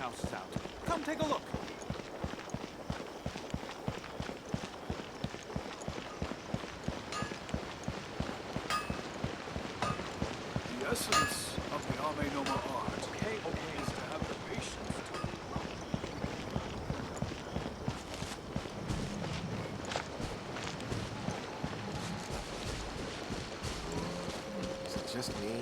house is out. Come take a look. The essence of the Ame Noma art is to have the patience to... Is it just me?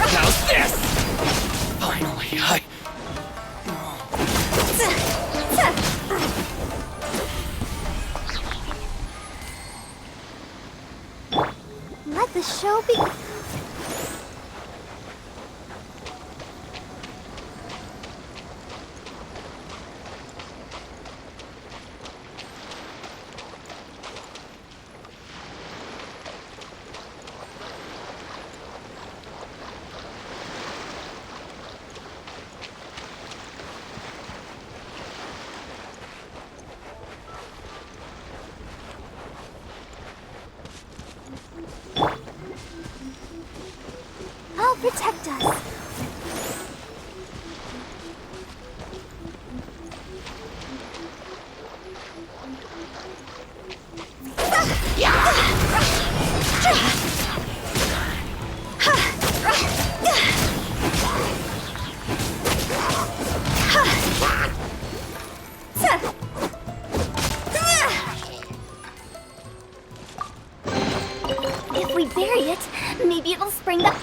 How's this? Finally, Let the show be. I'll protect us. If we bury it, maybe it'll spring up.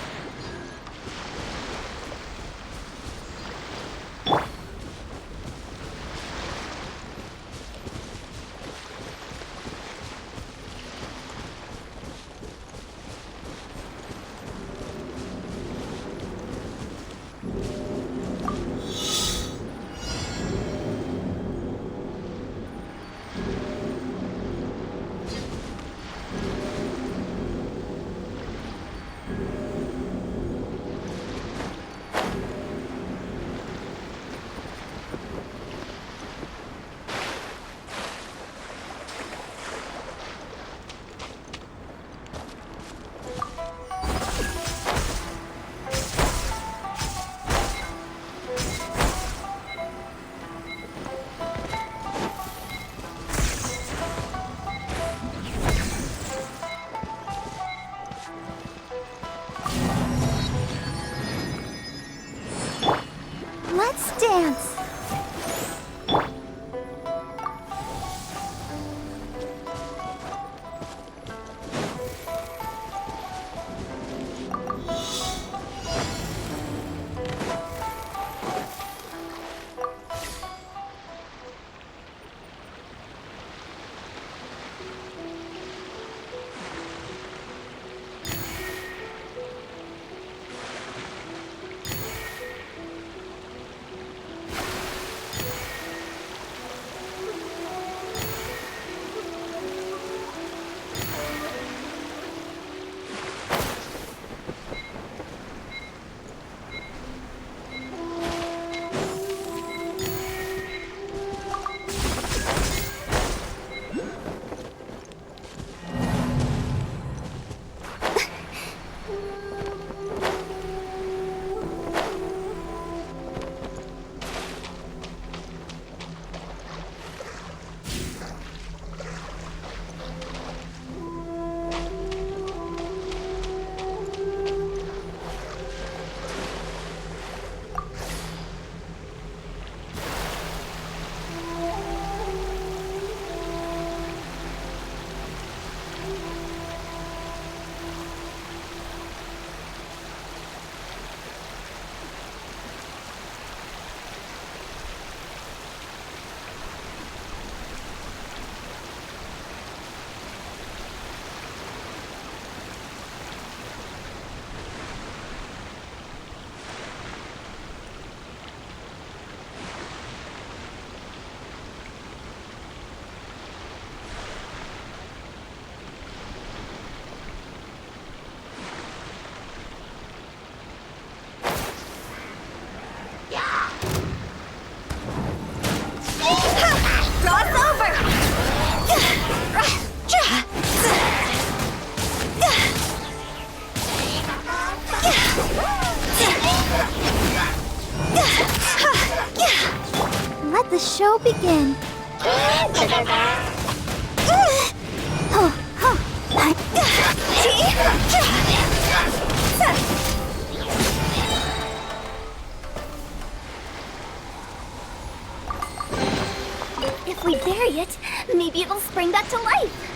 Let's dance. Cross over! Let the show begin. If we bury it, maybe it'll spring back to life.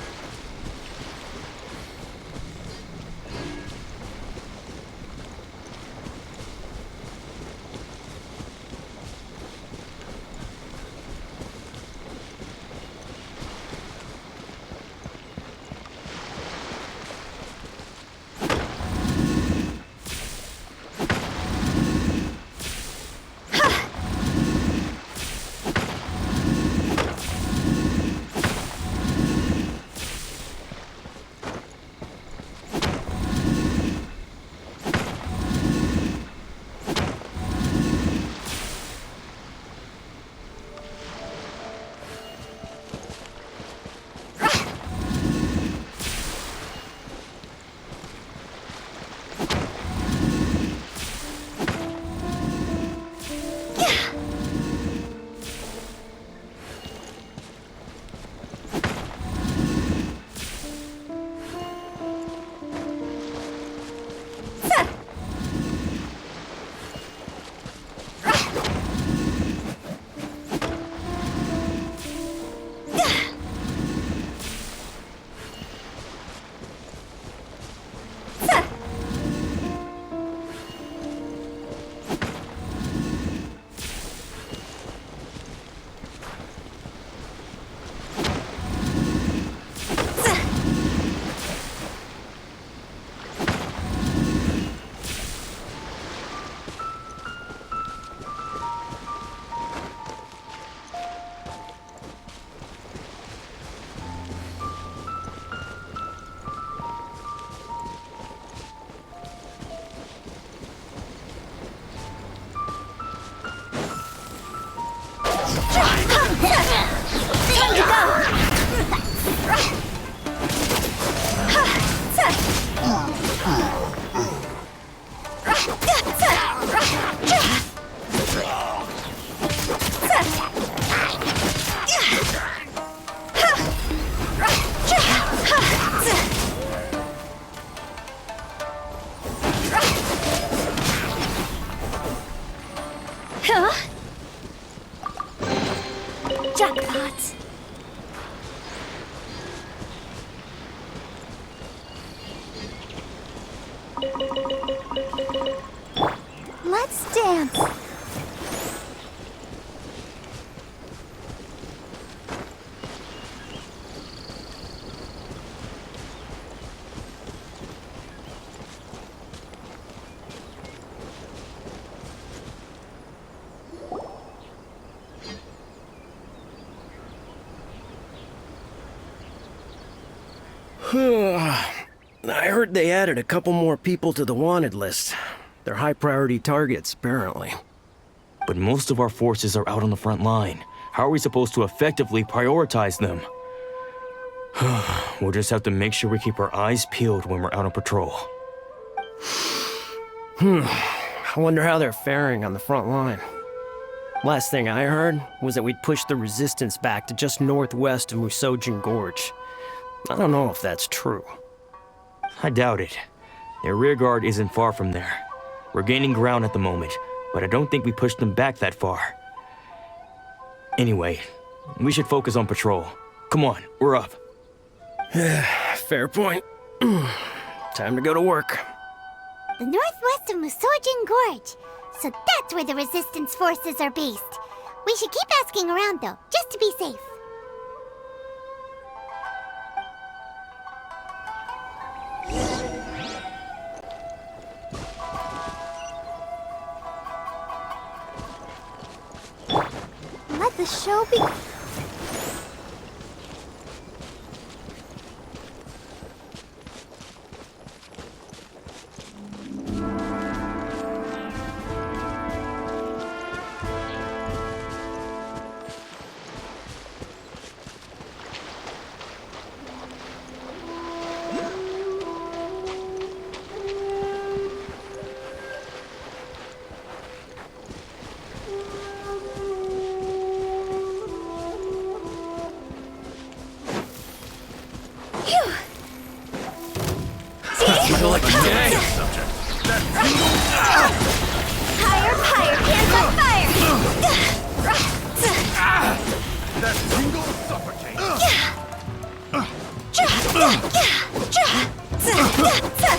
Time to Huh? Jackpot. Let's dance. I heard they added a couple more people to the wanted list. They're high-priority targets, apparently. But most of our forces are out on the front line. How are we supposed to effectively prioritize them? We'll just have to make sure we keep our eyes peeled when we're out on patrol. I wonder how they're faring on the front line. Last thing I heard was that we'd pushed the resistance back to just northwest of Musojin Gorge. I don't know if that's true. I doubt it. Their rearguard isn't far from there. We're gaining ground at the moment, but I don't think we pushed them back that far. Anyway, we should focus on patrol. Come on, we're up. Fair point. Time to go to work. The northwest of Musojin Gorge. So that's where the Resistance forces are based. We should keep asking around, though, just to be safe. Let the show be... Higher, higher, hands on fire! That tingle suffocates.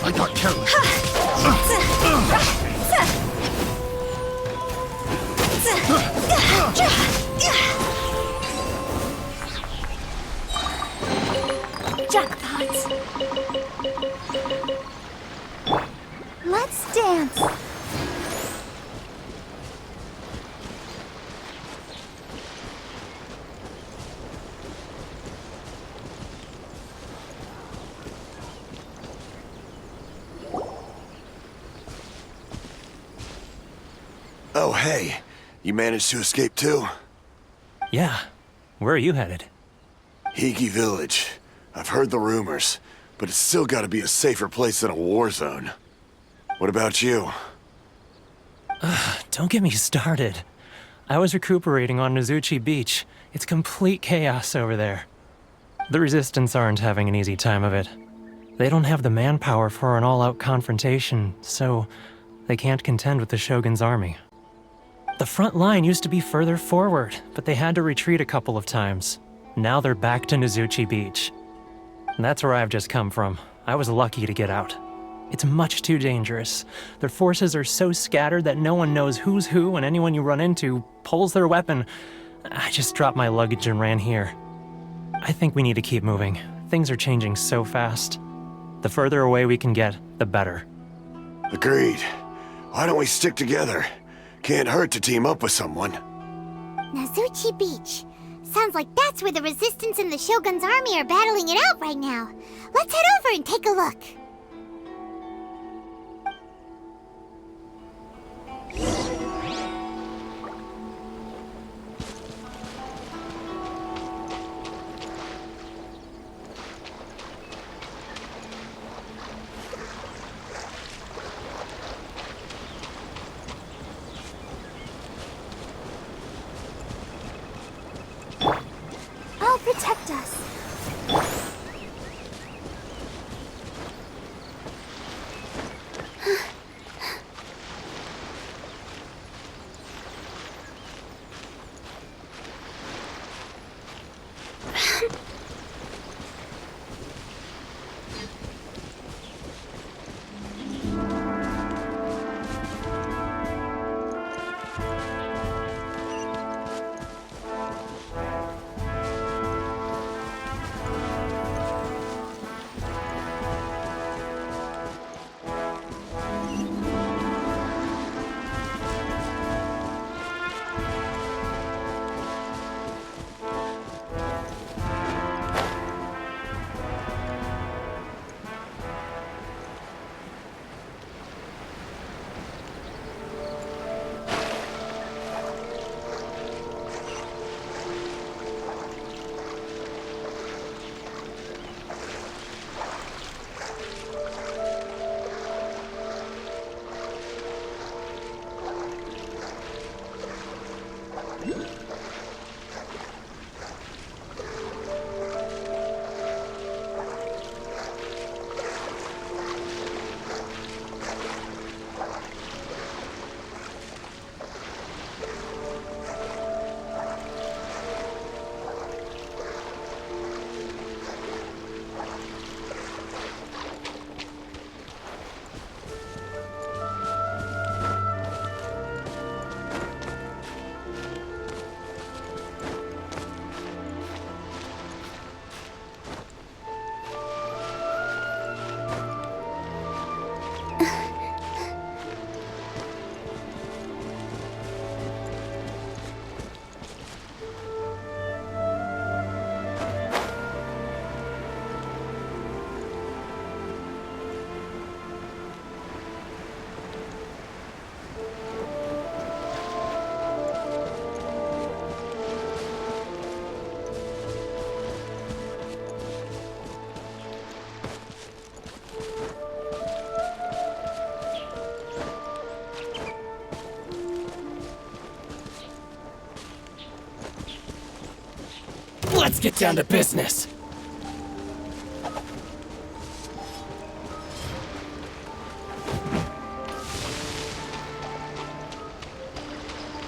I got careless. Jackpot! Let's dance! Oh, hey. You managed to escape too? Yeah. Where are you headed? Higi Village. I've heard the rumors, but it's still gotta be a safer place than a war zone. What about you? Don't get me started. I was recuperating on Nozuchi Beach. It's complete chaos over there. The Resistance aren't having an easy time of it. They don't have the manpower for an all-out confrontation, so they can't contend with the Shogun's army. The front line used to be further forward, but they had to retreat a couple of times. Now they're back to Nozuchi Beach. That's where I've just come from. I was lucky to get out. It's much too dangerous. Their forces are so scattered that no one knows who's who, and anyone you run into pulls their weapon. I just dropped my luggage and ran here. I think we need to keep moving. Things are changing so fast. The further away we can get, the better. Agreed. Why don't we stick together? Can't hurt to team up with someone. Nozuchi Beach. Sounds like that's where the Resistance and the Shogun's army are battling it out right now. Let's head over and take a look. I'll protect us. Let's get down to business.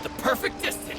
The perfect distance.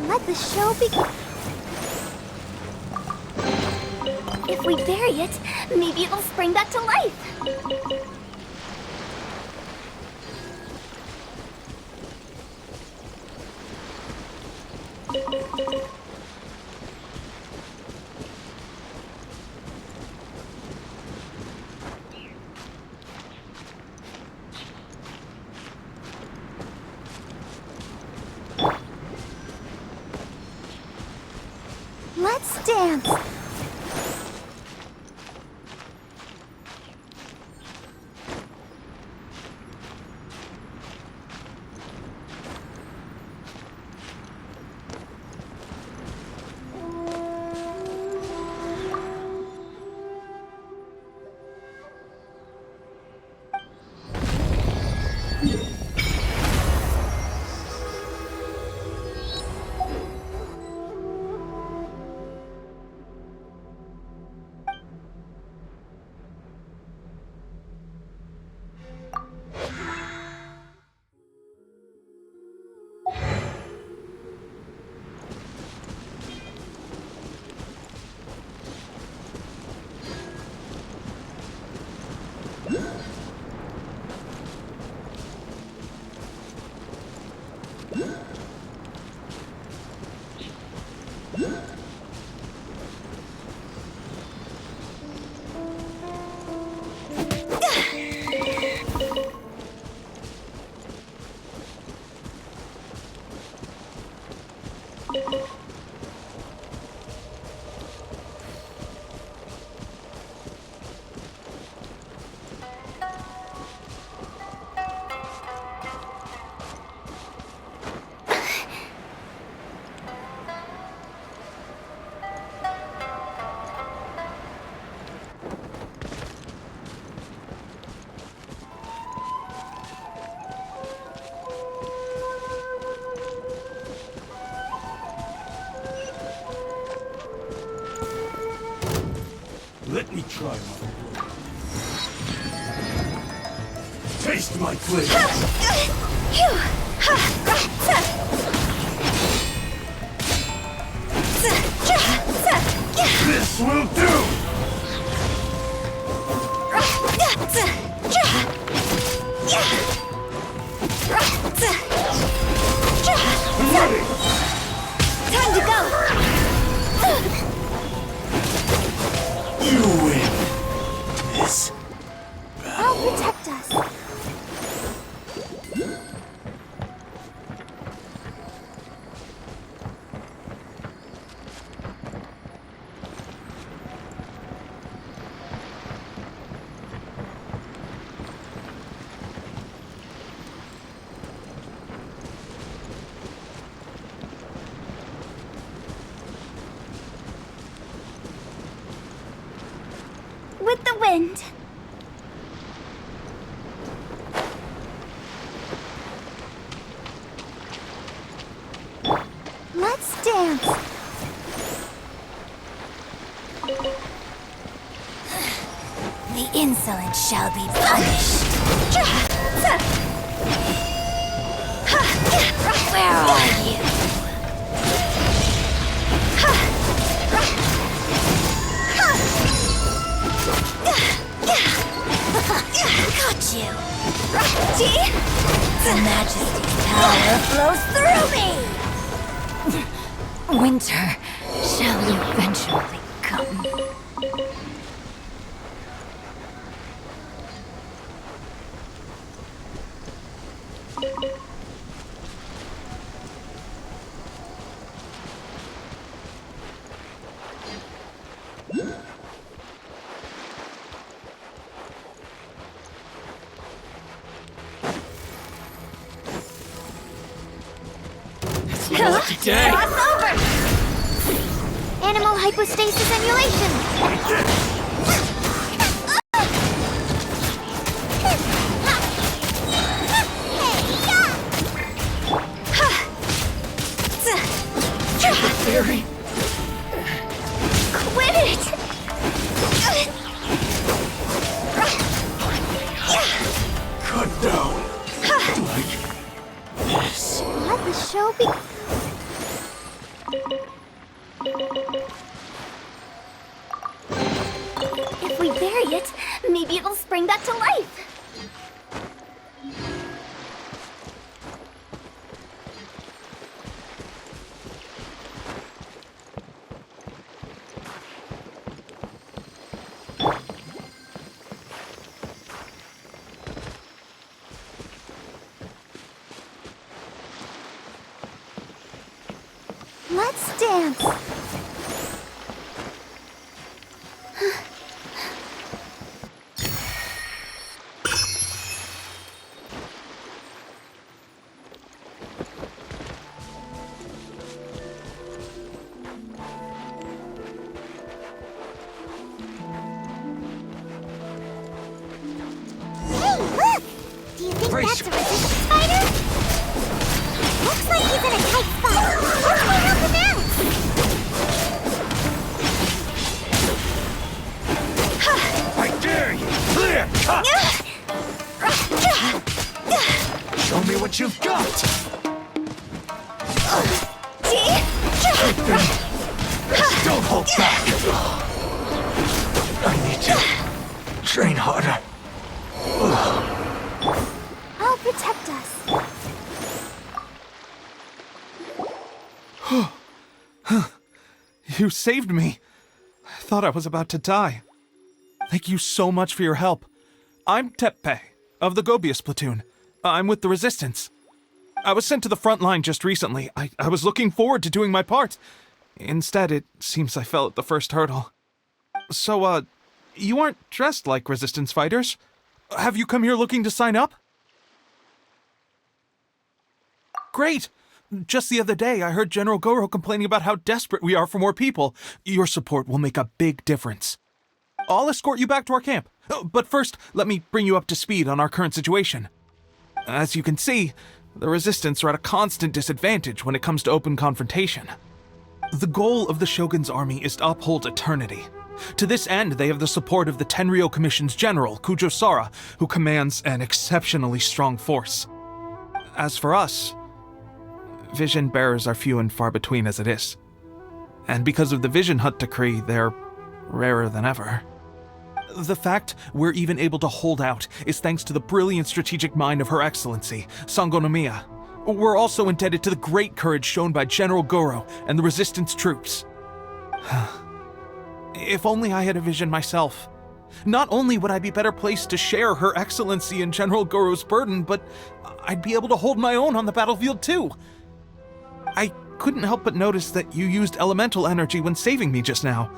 Let the show begin. If we bury it, maybe it'll spring back to life. Let's dance. Let me try one. Taste my flavor. This will do! I'm ready! Time to go! You win! This I'll protect us. wind. Let's dance. The insolent shall be punished. Where are you? Got you. See? The Majesty's power flows through me. Winter shall eventually come. Lucky day! Over! Animal hypostasis emulation! Theory. Quit it! Cut down. Yes. Let the show be... If we bury it, maybe it'll spring back to life. Let's dance. Hey, look! Do you think Brace. that's a resistance fighter? Looks like he's in a tight spot. How can we help him out? I dare you! Clear! Cut! Show me what you've got! Don't hold back! I need to train harder. I'll protect us. You saved me. I thought I was about to die. Thank you so much for your help. I'm Tepe, of the Gobius platoon. I'm with the Resistance. I was sent to the front line just recently. I was looking forward to doing my part. Instead, it seems I fell at the first hurdle. So, you aren't dressed like Resistance fighters. Have you come here looking to sign up? Great! Just the other day, I heard General Goro complaining about how desperate we are for more people. Your support will make a big difference. I'll escort you back to our camp. But first, let me bring you up to speed on our current situation. As you can see, the Resistance are at a constant disadvantage when it comes to open confrontation. The goal of the Shogun's army is to uphold eternity. To this end, they have the support of the Tenryou Commission's general, Kujo Sara, who commands an exceptionally strong force. As for us, vision bearers are few and far between as it is. And because of the Vision Hut decree, they're rarer than ever. The fact we're even able to hold out is thanks to the brilliant strategic mind of Her Excellency, Sangonomiya. We're also indebted to the great courage shown by General Goro and the Resistance troops. If only I had a vision myself. Not only would I be better placed to share Her Excellency and General Goro's burden, but I'd be able to hold my own on the battlefield too. I couldn't help but notice that you used elemental energy when saving me just now.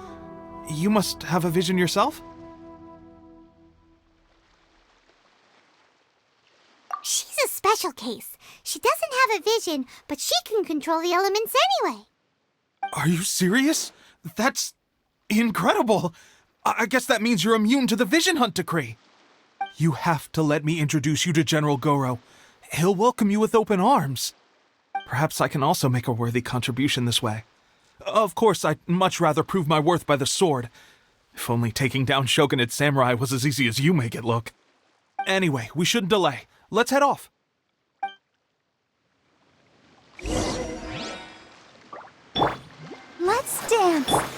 You must have a vision yourself? She's a special case. She doesn't have a vision, but she can control the elements anyway. Are you serious? That's incredible! I guess that means you're immune to the Vision Hunt decree. You have to let me introduce you to General Goro. He'll welcome you with open arms. Perhaps I can also make a worthy contribution this way. Of course, I'd much rather prove my worth by the sword. If only taking down Shogunate samurai was as easy as you make it look. Anyway, we shouldn't delay. Let's head off. Let's dance.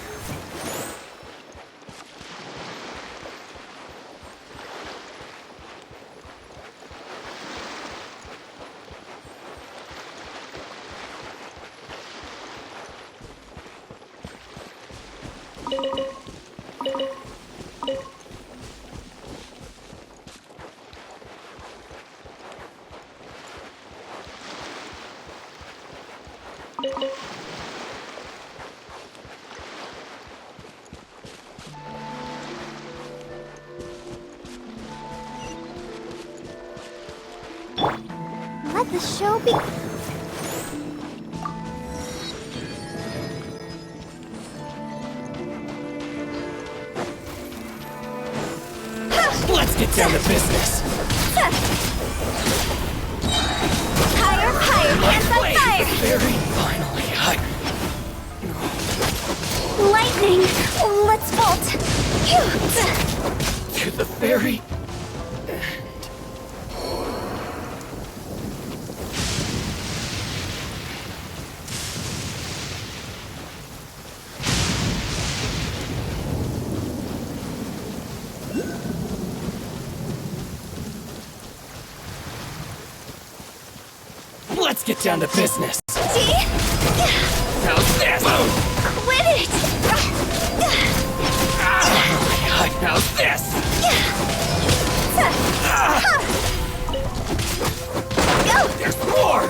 Let the show be. Let's get down to business. Higher, higher, hands on fire! Very finally, Lightning! Let's vault! to the very Let's get down to business. See? How's this? Quit it! How's this? Go! There's more!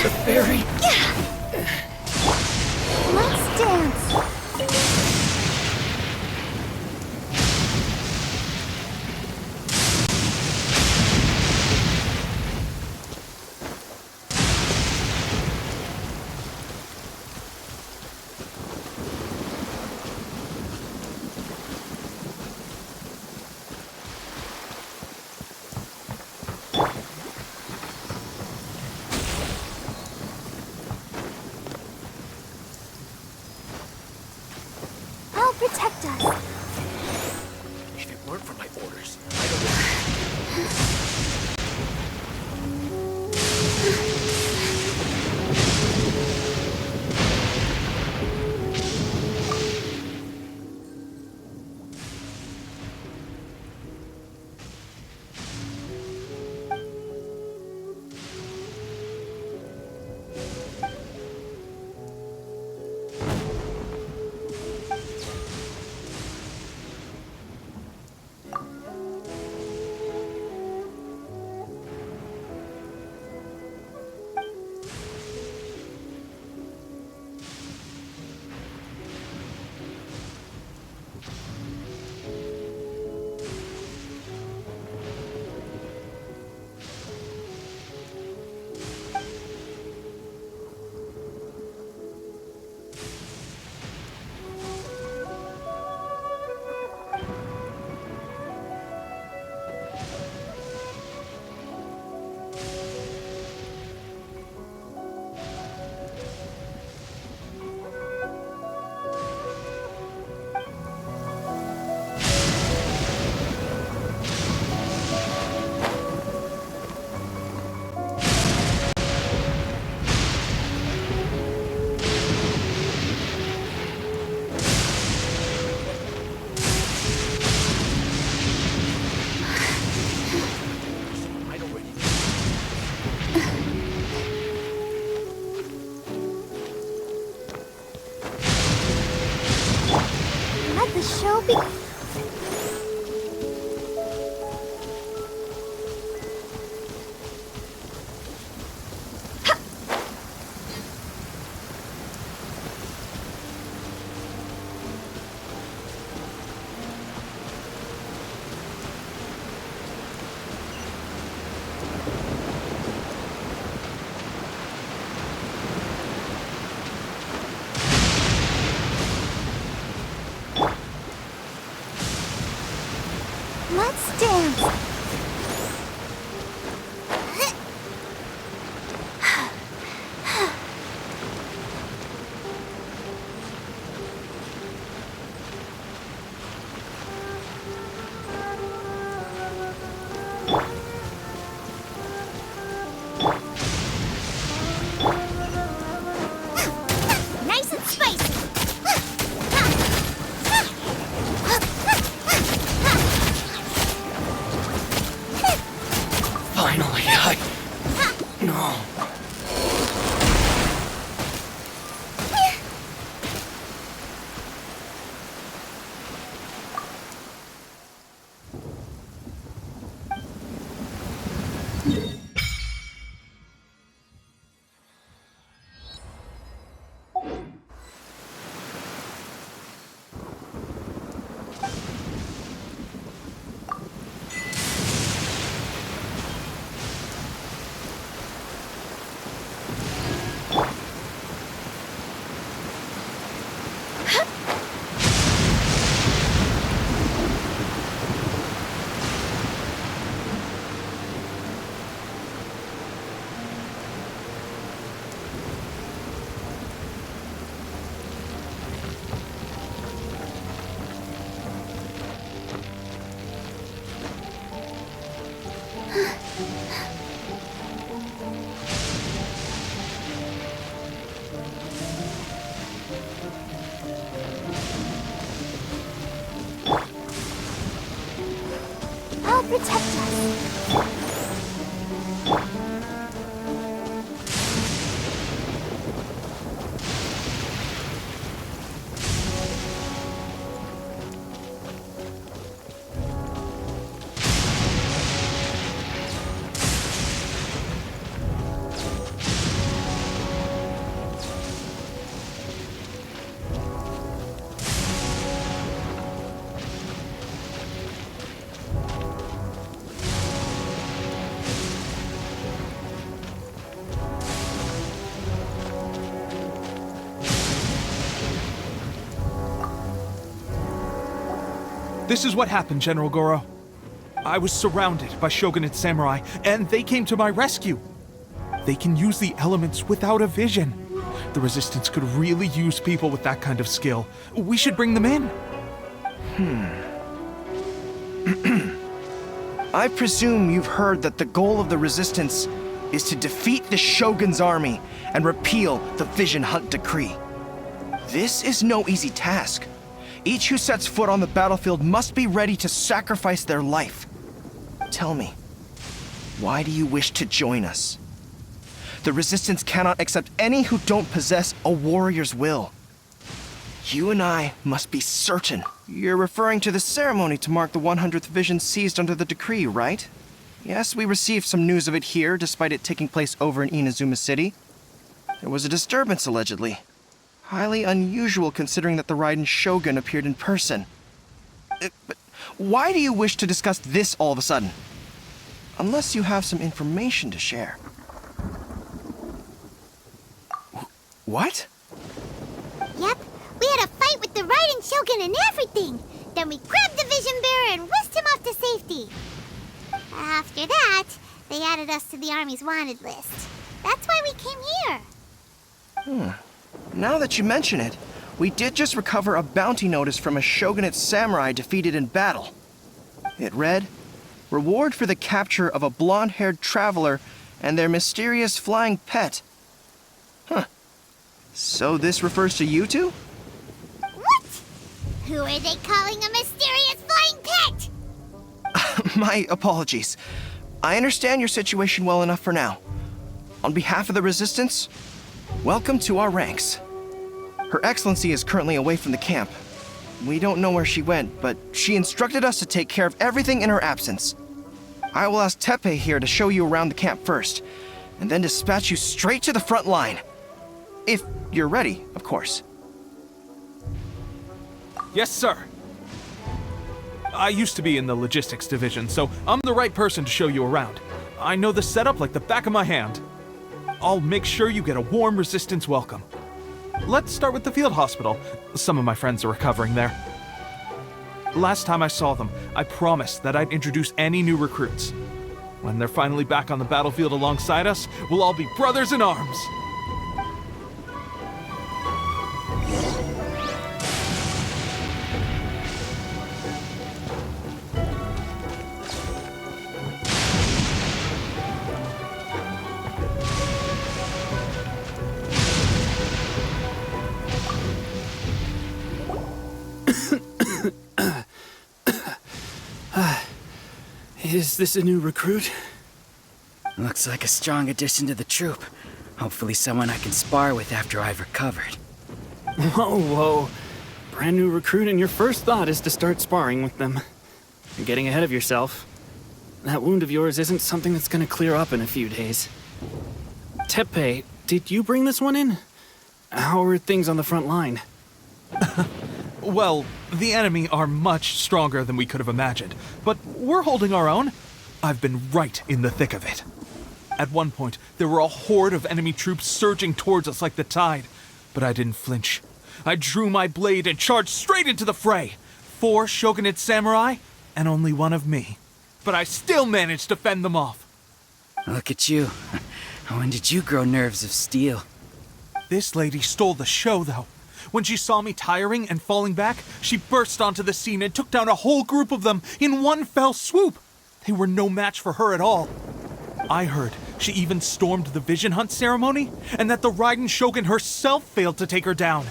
The fairy. Let's dance. I'll protect us. If it weren't for my orders, I don't know. Let the show be. dance! Nice and spicy! Finally, No. I'll protect us. This is what happened, General Goro. I was surrounded by Shogunate samurai, and they came to my rescue. They can use the elements without a vision. The Resistance could really use people with that kind of skill. We should bring them in. I presume you've heard that the goal of the Resistance is to defeat the Shogun's army and repeal the Vision Hunt Decree. This is no easy task. Each who sets foot on the battlefield must be ready to sacrifice their life. Tell me, why do you wish to join us? The Resistance cannot accept any who don't possess a warrior's will. You and I must be certain. You're referring to the ceremony to mark the 100th Vision seized under the decree, right? Yes, we received some news of it here, despite it taking place over in Inazuma City. There was a disturbance, allegedly. Highly unusual considering that the Raiden Shogun appeared in person. But why do you wish to discuss this all of a sudden? Unless you have some information to share. What? Yep, we had a fight with the Raiden Shogun and everything. Then we grabbed the Vision Bearer and whisked him off to safety. After that, they added us to the Army's wanted list. That's why we came here. Now that you mention it, we did just recover a bounty notice from a Shogunate samurai defeated in battle. It read, "Reward for the capture of a blonde-haired traveler and their mysterious flying pet." Huh. So this refers to you two? What? Who are they calling a mysterious flying pet? My apologies. I understand your situation well enough for now. On behalf of the Resistance, welcome to our ranks. Her Excellency is currently away from the camp. We don't know where she went, but she instructed us to take care of everything in her absence. I will ask Teppei here to show you around the camp first, and then dispatch you straight to the front line. If you're ready, of course. Yes, sir. I used to be in the logistics division, so I'm the right person to show you around. I know the setup like the back of my hand. I'll make sure you get a warm Resistance welcome. Let's start with the field hospital. Some of my friends are recovering there. Last time I saw them, I promised that I'd introduce any new recruits. When they're finally back on the battlefield alongside us, we'll all be brothers in arms. Is this a new recruit? Looks like a strong addition to the troop. Hopefully someone I can spar with after I've recovered. Whoa. Brand new recruit and your first thought is to start sparring with them. You're getting ahead of yourself. That wound of yours isn't something that's gonna clear up in a few days. Tepe, did you bring this one in? How are things on the front line? Well, the enemy are much stronger than we could have imagined, but we're holding our own. I've been right in the thick of it. At one point, there were a horde of enemy troops surging towards us like the tide, but I didn't flinch. I drew my blade and charged straight into the fray. 4 shogunate samurai, and only one of me. But I still managed to fend them off. Look at you. When did you grow nerves of steel? This lady stole the show, though. When she saw me tiring and falling back, she burst onto the scene and took down a whole group of them in one fell swoop. They were no match for her at all. I heard she even stormed the vision hunt ceremony, and that the Raiden Shogun herself failed to take her down.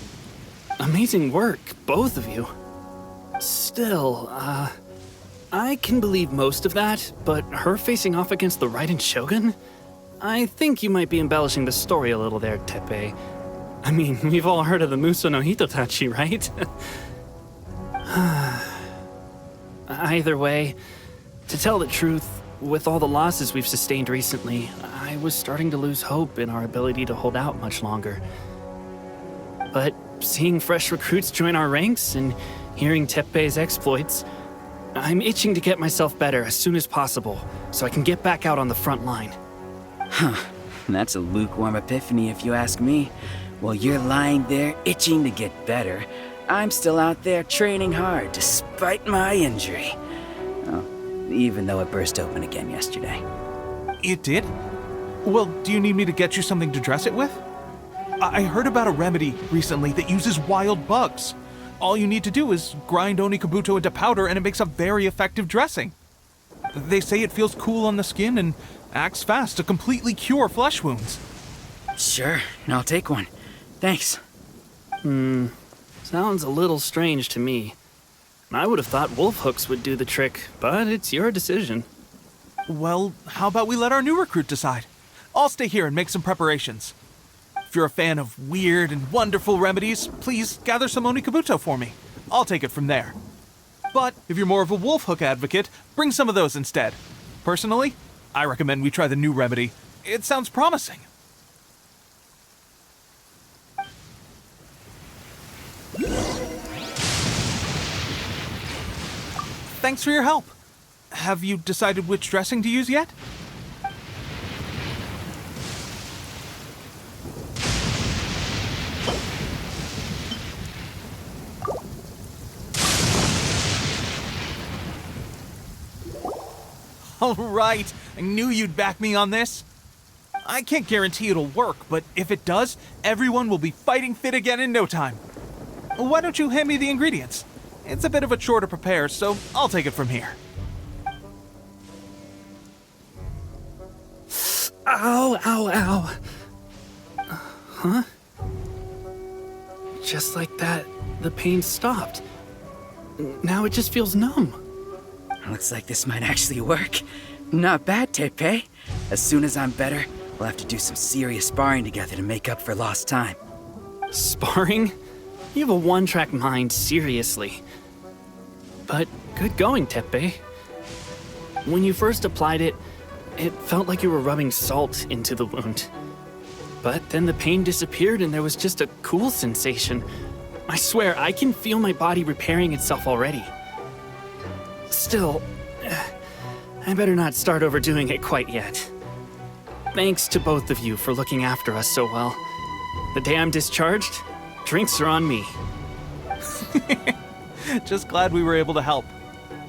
Amazing work, both of you. Still, I can believe most of that, but her facing off against the Raiden Shogun? I think you might be embellishing the story a little there, Tepe. I mean, we've all heard of the Muso no Hitotachi, right? Either way, to tell the truth, with all the losses we've sustained recently, I was starting to lose hope in our ability to hold out much longer. But seeing fresh recruits join our ranks and hearing Tepe's exploits, I'm itching to get myself better as soon as possible so I can get back out on the front line. That's a lukewarm epiphany if you ask me. While you're lying there itching to get better, I'm still out there training hard despite my injury. Oh, even though it burst open again yesterday. It did? Well, do you need me to get you something to dress it with? I heard about a remedy recently that uses wild bugs. All you need to do is grind Onikabuto into powder and it makes a very effective dressing. They say it feels cool on the skin and acts fast to completely cure flesh wounds. Sure, I'll take one. Thanks. Sounds a little strange to me. I would have thought wolf hooks would do the trick, but it's your decision. Well, how about we let our new recruit decide? I'll stay here and make some preparations. If you're a fan of weird and wonderful remedies, please gather some Onikabuto for me. I'll take it from there. But if you're more of a wolf hook advocate, bring some of those instead. Personally, I recommend we try the new remedy. It sounds promising. Thanks for your help. Have you decided which dressing to use yet? All right, I knew you'd back me on this. I can't guarantee it'll work, but if it does, everyone will be fighting fit again in no time. Why don't you hand me the ingredients? It's a bit of a chore to prepare, so I'll take it from here. Ow, ow, ow. Huh? Just like that, the pain stopped. Now it just feels numb. Looks like this might actually work. Not bad, Tepe. As soon as I'm better, we'll have to do some serious sparring together to make up for lost time. Sparring? You have a one-track mind, seriously. But good going, Tepe. When you first applied it, it felt like you were rubbing salt into the wound. But then the pain disappeared and there was just a cool sensation. I swear, I can feel my body repairing itself already. Still, I better not start overdoing it quite yet. Thanks to both of you for looking after us so well. The day I'm discharged, drinks are on me. Just glad we were able to help.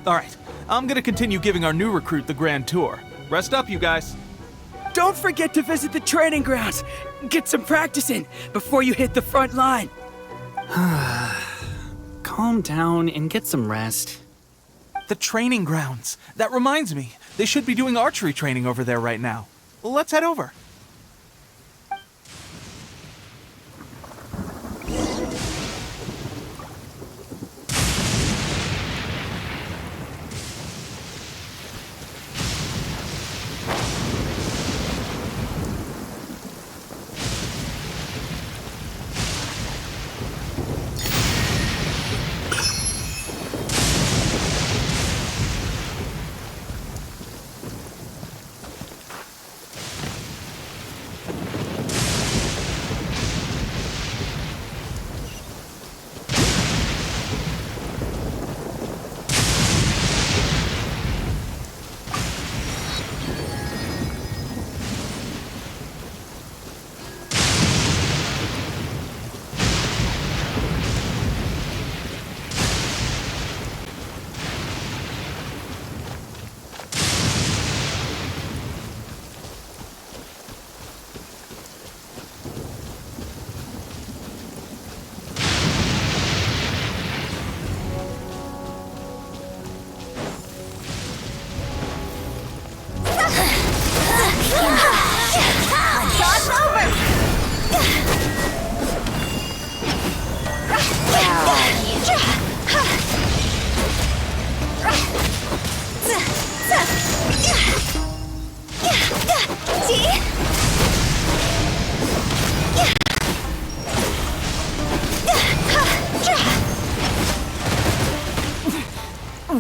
All right, I'm gonna continue giving our new recruit the grand tour. Rest up, you guys. Don't forget to visit the training grounds. Get some practice in before you hit the front line. Calm down and get some rest. The training grounds. That reminds me, they should be doing archery training over there right now. Let's head over.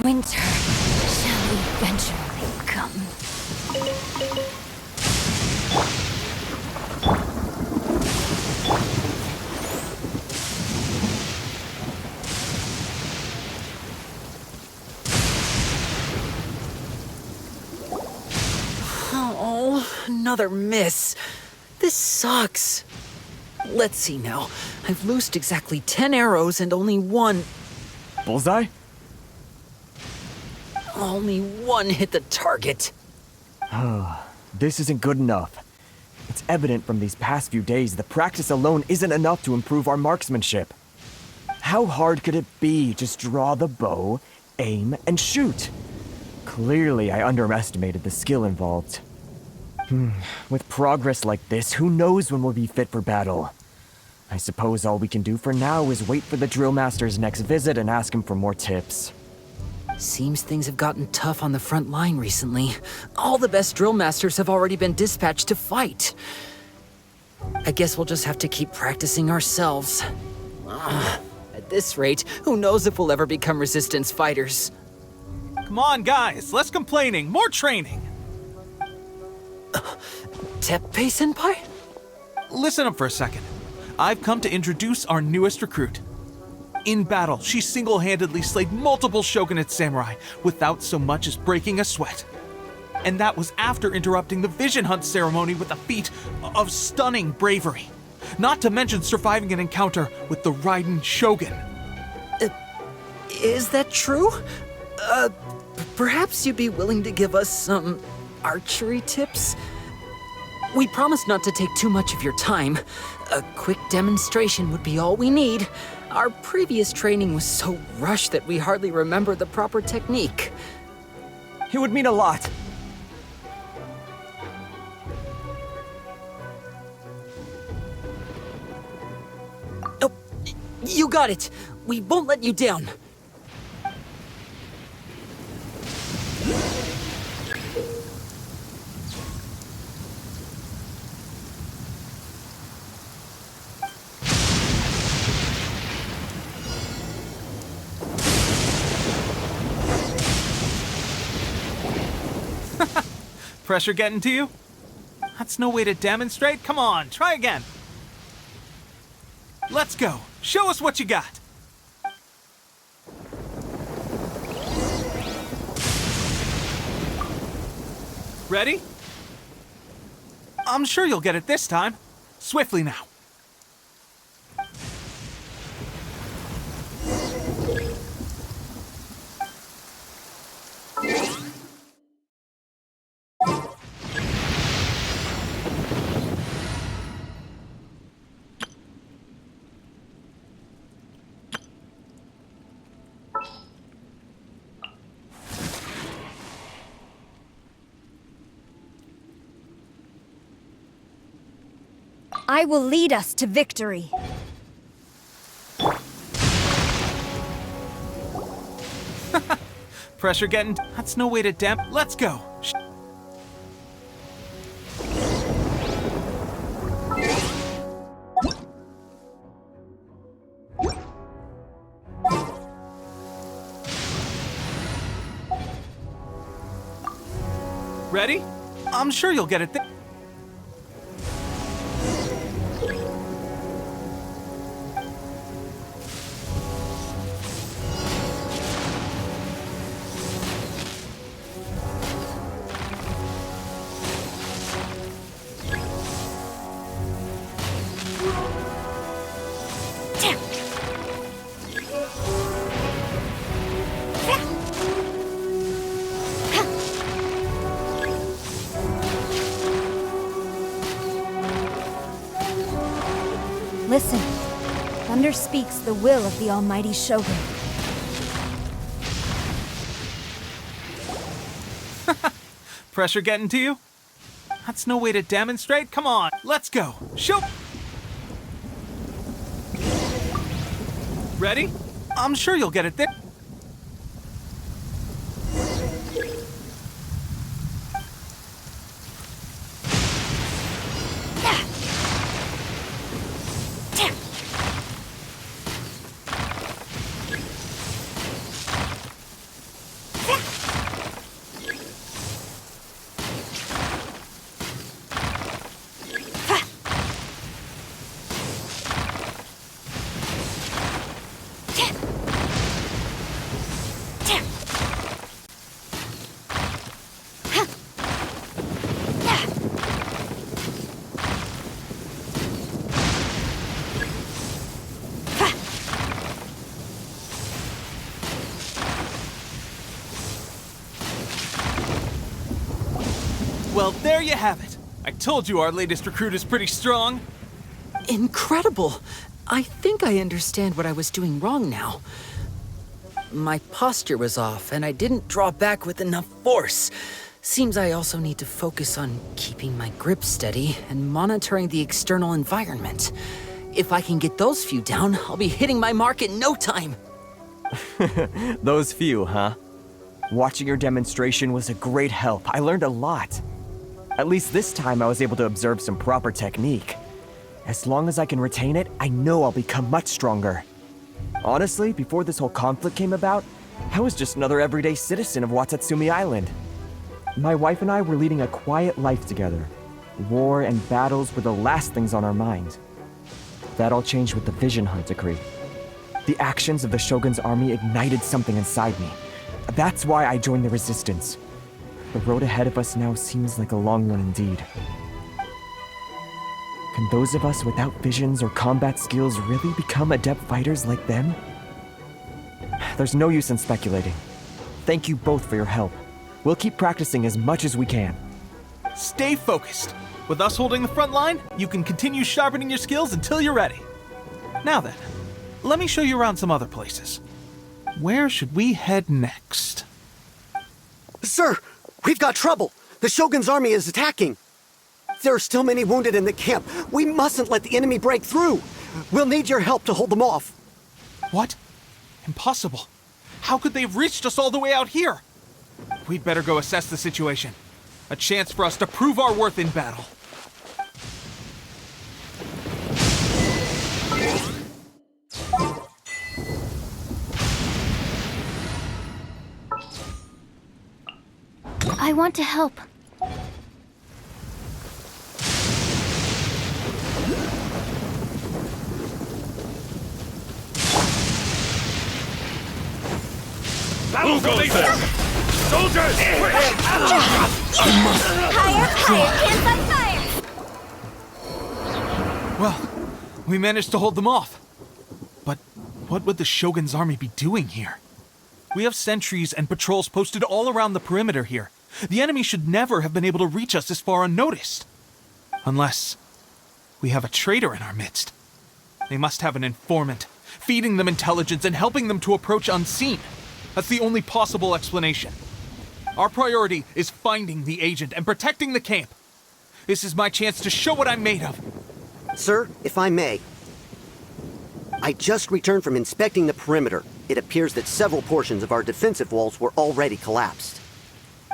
Winter shall eventually come. Oh, another miss. This sucks. Let's see now. I've loosed exactly 10 arrows and only one... Bullseye? Only one hit the target. This isn't good enough. It's evident from these past few days that practice alone isn't enough to improve our marksmanship. How hard could it be? Just draw the bow, aim, and shoot. Clearly, I underestimated the skill involved. With progress like this, who knows when we'll be fit for battle? I suppose all we can do for now is wait for the drill master's next visit and ask him for more tips. Seems things have gotten tough on the front line recently. All the best drill masters have already been dispatched to fight. I guess we'll just have to keep practicing ourselves. At this rate, who knows if we'll ever become resistance fighters. Come on, guys, less complaining, more training. Teppei-senpai? Listen up for a second. I've come to introduce our newest recruit. In battle, she single-handedly slayed multiple shogunate samurai without so much as breaking a sweat. And that was after interrupting the vision hunt ceremony with a feat of stunning bravery. Not to mention surviving an encounter with the Raiden Shogun. Is that true? Perhaps you'd be willing to give us some archery tips? We promise not to take too much of your time. A quick demonstration would be all we need. Our previous training was so rushed that we hardly remember the proper technique. It would mean a lot. Oh, you got it. We won't let you down. Pressure getting to you? That's no way to demonstrate. Come on, try again. Let's go. Show us what you got. Ready? I'm sure you'll get it this time. Swiftly now. I will lead us to victory. Pressure getting... That's no way to damp... Let's go! Ready? I'm sure you'll get it there. Listen. Thunder speaks the will of the almighty Shogun. Pressure getting to you? That's no way to demonstrate. Come on, let's go. Shoot! Ready? I'm sure you'll get it there. Well, there you have it. I told you our latest recruit is pretty strong. Incredible! I think I understand what I was doing wrong now. My posture was off, and I didn't draw back with enough force. Seems I also need to focus on keeping my grip steady and monitoring the external environment. If I can get those few down, I'll be hitting my mark in no time. Those few, huh? Watching your demonstration was a great help. I learned a lot. At least this time I was able to observe some proper technique. As long as I can retain it, I know I'll become much stronger. Honestly, before this whole conflict came about, I was just another everyday citizen of Watatsumi Island. My wife and I were leading a quiet life together. War and battles were the last things on our mind. That all changed with the Vision Hunt decree. The actions of the Shogun's army ignited something inside me. That's why I joined the resistance. The road ahead of us now seems like a long one indeed. Can those of us without visions or combat skills really become adept fighters like them? There's no use in speculating. Thank you both for your help. We'll keep practicing as much as we can. Stay focused. With us holding the front line, you can continue sharpening your skills until you're ready. Now then, let me show you around some other places. Where should we head next? Sir, we've got trouble. The Shogun's army is attacking. There are still many wounded in the camp. We mustn't let the enemy break through. We'll need your help to hold them off. What? Impossible. How could they have reached us all the way out here? We'd better go assess the situation. A chance for us to prove our worth in battle. I want to help. Battle goes there! Soldiers! Higher, can't fight fire! Well, we managed to hold them off. But what would the Shogun's army be doing here? We have sentries and patrols posted all around the perimeter here. The enemy should never have been able to reach us this far unnoticed. Unless we have a traitor in our midst. They must have an informant, feeding them intelligence and helping them to approach unseen. That's the only possible explanation. Our priority is finding the agent and protecting the camp. This is my chance to show what I'm made of. Sir, if I may. I just returned from inspecting the perimeter. It appears that several portions of our defensive walls were already collapsed.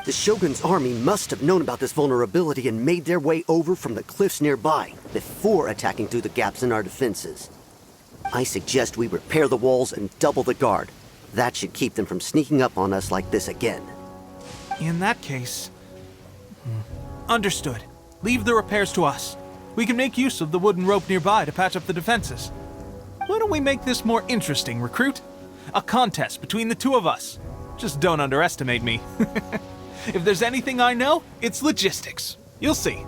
The Shogun's army must have known about this vulnerability and made their way over from the cliffs nearby before attacking through the gaps in our defenses. I suggest we repair the walls and double the guard. That should keep them from sneaking up on us like this again. In that case... Understood. Leave the repairs to us. We can make use of the wooden rope nearby to patch up the defenses. Why don't we make this more interesting, recruit? A contest between the two of us. Just don't underestimate me. If there's anything I know, it's logistics. You'll see.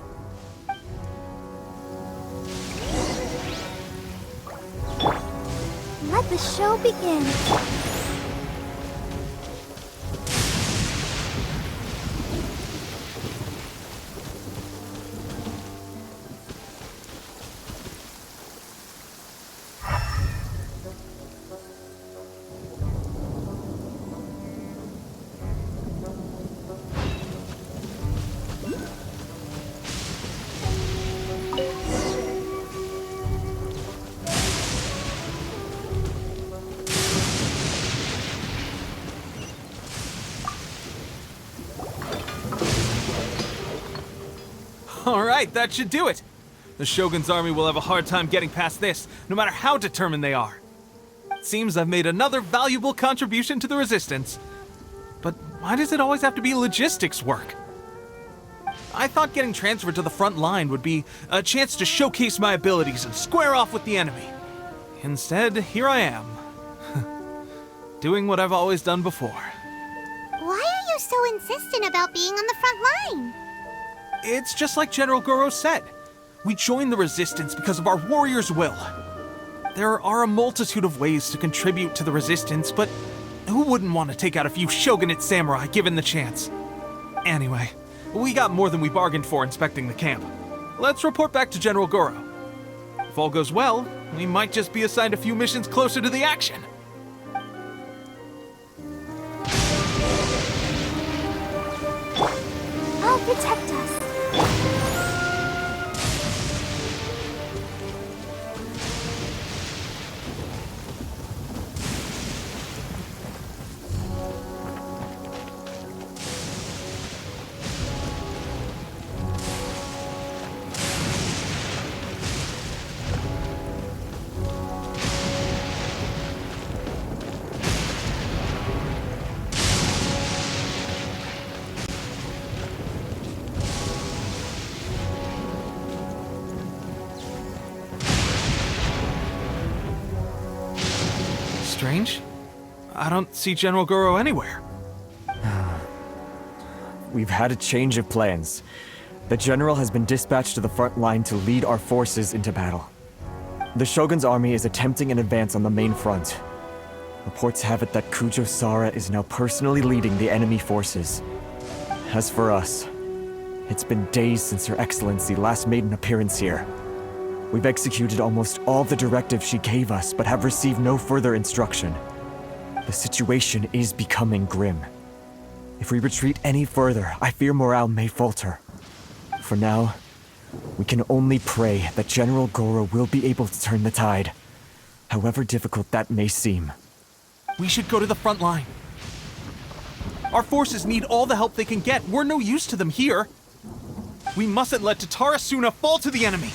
Let the show begin. Alright, that should do it. The Shogun's army will have a hard time getting past this, no matter how determined they are. It seems I've made another valuable contribution to the Resistance. But why does it always have to be logistics work? I thought getting transferred to the front line would be a chance to showcase my abilities and square off with the enemy. Instead, here I am. Doing what I've always done before. Why are you so insistent about being on the front line? It's just like General Goro said. We joined the Resistance because of our warrior's will. There are a multitude of ways to contribute to the Resistance, but who wouldn't want to take out a few shogunate samurai given the chance? Anyway, we got more than we bargained for inspecting the camp. Let's report back to General Goro. If all goes well, we might just be assigned a few missions closer to the action. I'll protect us. Strange. I don't see General Goro anywhere. We've had a change of plans. The general has been dispatched to the front line to lead our forces into battle. The Shogun's army is attempting an advance on the main front. Reports have it that Kujo Sara is now personally leading the enemy forces. As for us, it's been days since Her Excellency last made an appearance here. We've executed almost all the directives she gave us, but have received no further instruction. The situation is becoming grim. If we retreat any further, I fear morale may falter. For now, we can only pray that General Goro will be able to turn the tide, however difficult that may seem. We should go to the front line. Our forces need all the help they can get. We're no use to them here. We mustn't let Tatarasuna fall to the enemy.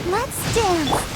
Let's dance.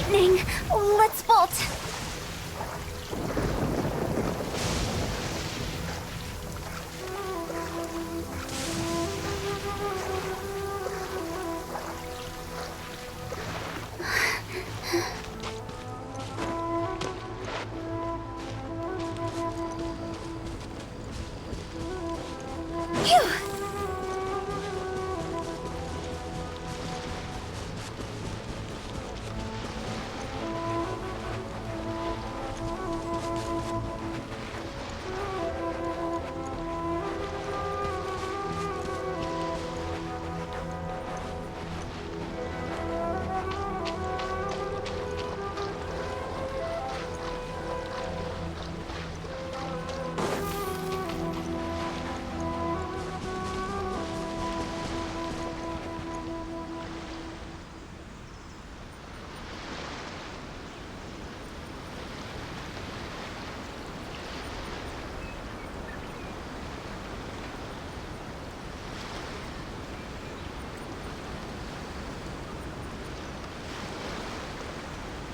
frightening. Let's bolt. Phew.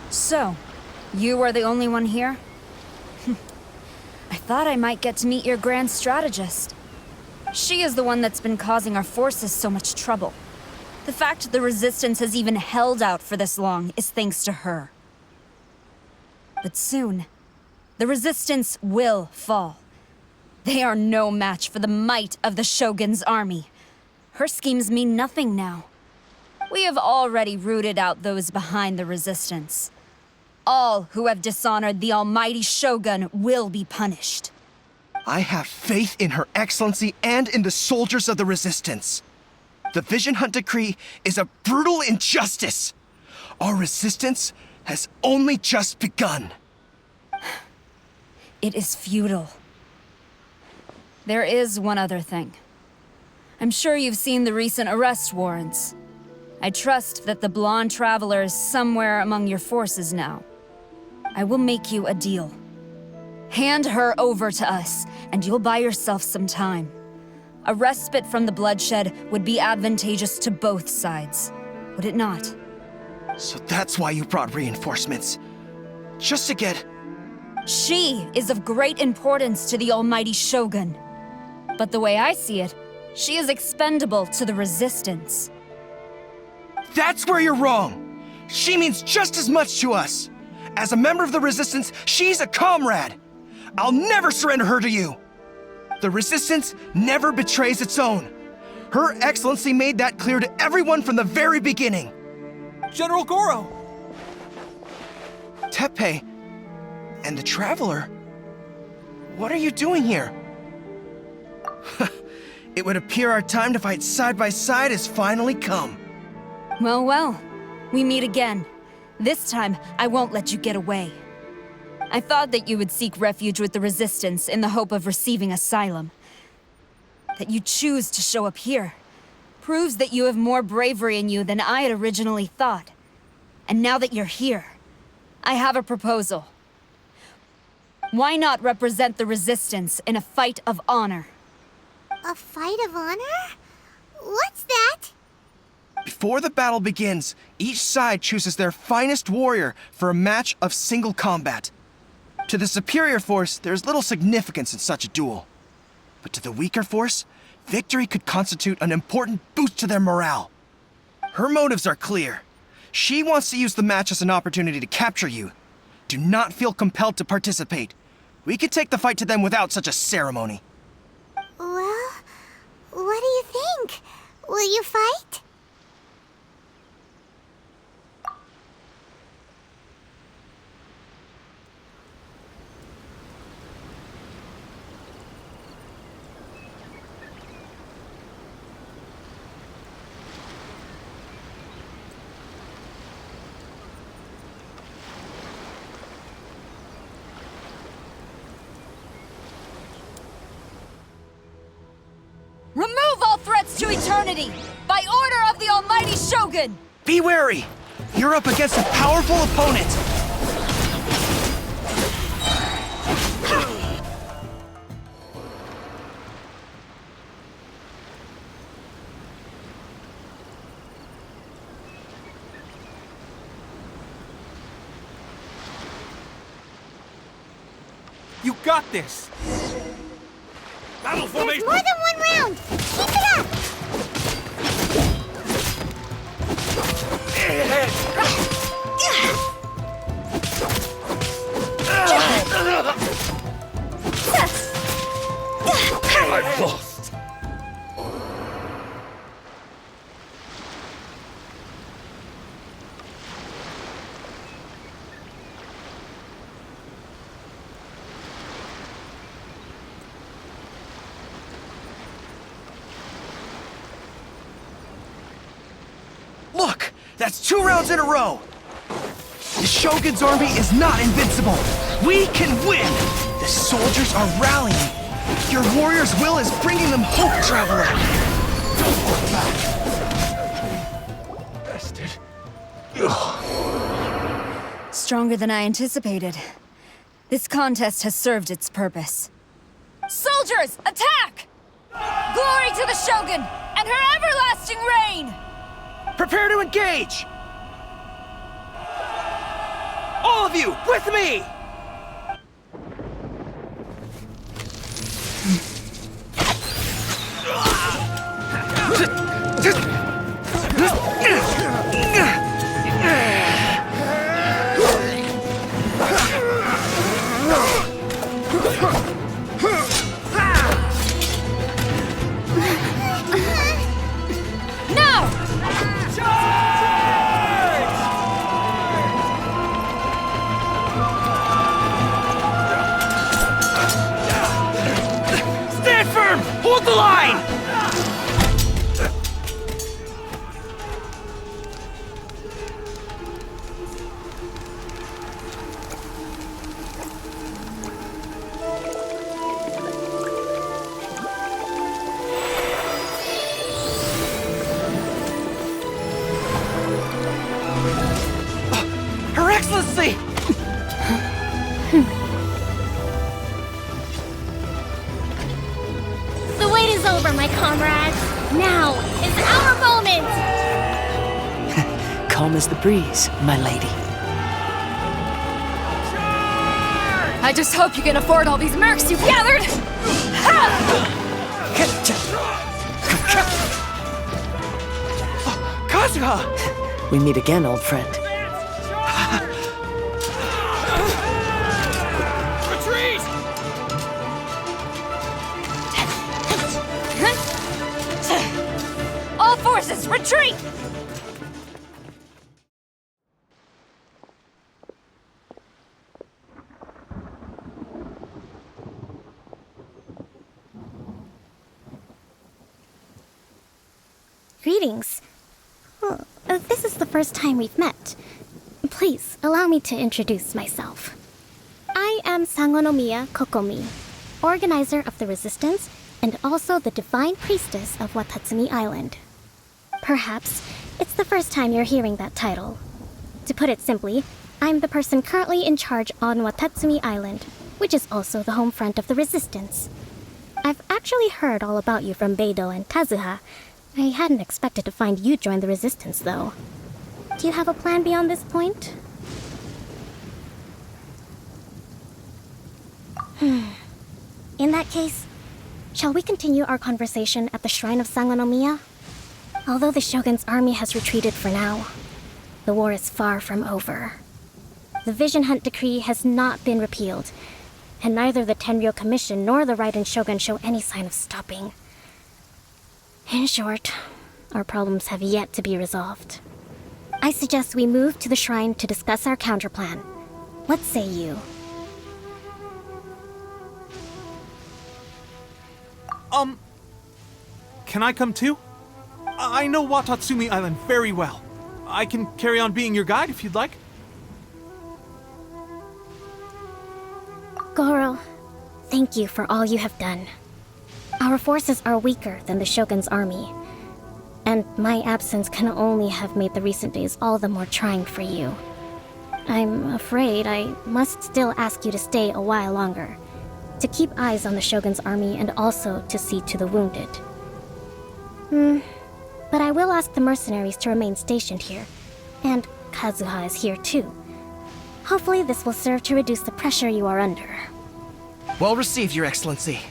So, you are the only one here? I thought I might get to meet your grand strategist. She is the one that's been causing our forces so much trouble. The fact the Resistance has even held out for this long is thanks to her. But soon, the Resistance will fall. They are no match for the might of the Shogun's army. Her schemes mean nothing now. We have already rooted out those behind the Resistance. All who have dishonored the almighty Shogun will be punished. I have faith in Her Excellency and in the soldiers of the Resistance. The Vision Hunt Decree is a brutal injustice. Our resistance has only just begun. It is futile. There is one other thing. I'm sure you've seen the recent arrest warrants. I trust that the blonde traveler is somewhere among your forces now. I will make you a deal. Hand her over to us, and you'll buy yourself some time. A respite from the bloodshed would be advantageous to both sides, would it not? So that's why you brought reinforcements. Just to get... She is of great importance to the almighty Shogun. But the way I see it, she is expendable to the Resistance. That's where you're wrong! She means just as much to us! As a member of the Resistance, she's a comrade! I'll never surrender her to you! The Resistance never betrays its own. Her Excellency made that clear to everyone from the very beginning. General Goro! Teppei and the Traveler? What are you doing here? It would appear our time to fight side by side has finally come. Well, well. We meet again. This time, I won't let you get away. I thought that you would seek refuge with the Resistance in the hope of receiving asylum. That you choose to show up here proves that you have more bravery in you than I had originally thought. And now that you're here, I have a proposal. Why not represent the Resistance in a fight of honor? A fight of honor? What's that? Before the battle begins, each side chooses their finest warrior for a match of single combat. To the superior force, there is little significance in such a duel. But to the weaker force, victory could constitute an important boost to their morale. Her motives are clear. She wants to use the match as an opportunity to capture you. Do not feel compelled to participate. We can take the fight to them without such a ceremony. Well, what do you think? Will you fight? Remove all threats to eternity! By order of the almighty Shogun! Be wary! You're up against a powerful opponent! got this! Battle There's formation! more than one round! Keep it up! I've lost. Look! That's 2 rounds in a row! The Shogun's army is not invincible! We can win! The soldiers are rallying! Your warrior's will is bringing them hope, Traveler! Bested. Stronger than I anticipated. This contest has served its purpose. Soldiers, attack! Glory to the Shogun and her everlasting reign! Prepare to engage! All of you, with me! Hold the line! Her Excellency! The wait is over, my comrades. Now is our moment! Calm as the breeze, my lady. I just hope you can afford all these mercs you've gathered! Kazuha! We meet again, old friend. Retreat! All forces, retreat! Greetings. Well, this is the first time we've met. Please, allow me to introduce myself. I am Sangonomiya Kokomi, organizer of the Resistance and also the Divine Priestess of Watatsumi Island. Perhaps it's the first time you're hearing that title. To put it simply, I'm the person currently in charge on Watatsumi Island, which is also the home front of the Resistance. I've actually heard all about you from Beidou and Kazuha. I hadn't expected to find you join the Resistance, though. Do you have a plan beyond this point? In that case, shall we continue our conversation at the Shrine of Sangonomiya? Although the Shogun's army has retreated for now, the war is far from over. The Vision Hunt Decree has not been repealed, and neither the Tenryo Commission nor the Raiden Shogun show any sign of stopping. In short, our problems have yet to be resolved. I suggest we move to the shrine to discuss our counterplan. What say you? Can I come too? I know Watatsumi Island very well. I can carry on being your guide if you'd like. Goro, thank you for all you have done. Our forces are weaker than the Shogun's army, and my absence can only have made the recent days all the more trying for you. I'm afraid I must still ask you to stay a while longer, to keep eyes on the Shogun's army and also to see to the wounded. But I will ask the mercenaries to remain stationed here, and Kazuha is here too. Hopefully this will serve to reduce the pressure you are under. Well received, Your Excellency.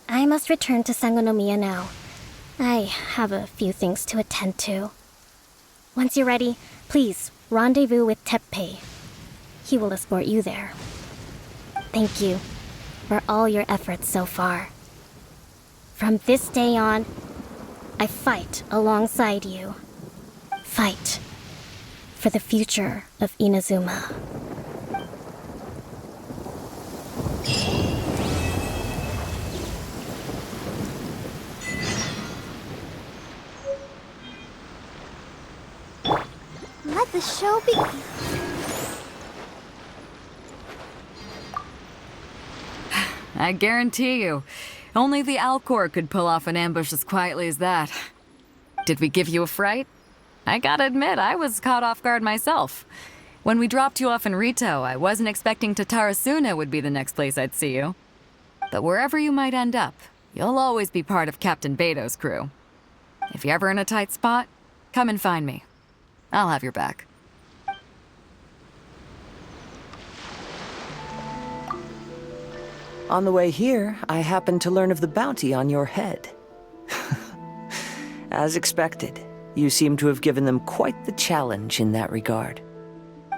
I must return to Sangonomiya now. I have a few things to attend to. Once you're ready, please rendezvous with Teppei. He will escort you there. Thank you for all your efforts so far. From this day on, I fight alongside you. Fight for the future of Inazuma. Let the show begin. I guarantee you, only the Alcor could pull off an ambush as quietly as that. Did we give you a fright? I gotta admit, I was caught off guard myself. When we dropped you off in Rito, I wasn't expecting Tatarasuna would be the next place I'd see you. But wherever you might end up, you'll always be part of Captain Beto's crew. If you're ever in a tight spot, come and find me. I'll have your back. On the way here, I happened to learn of the bounty on your head. As expected, you seem to have given them quite the challenge in that regard.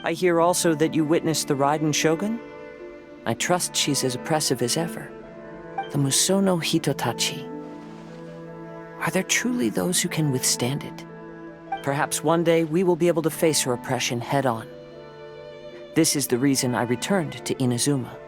I hear also that you witnessed the Raiden Shogun? I trust she's as oppressive as ever. The Musono Hitotachi. Are there truly those who can withstand it? Perhaps one day we will be able to face her oppression head on. This is the reason I returned to Inazuma.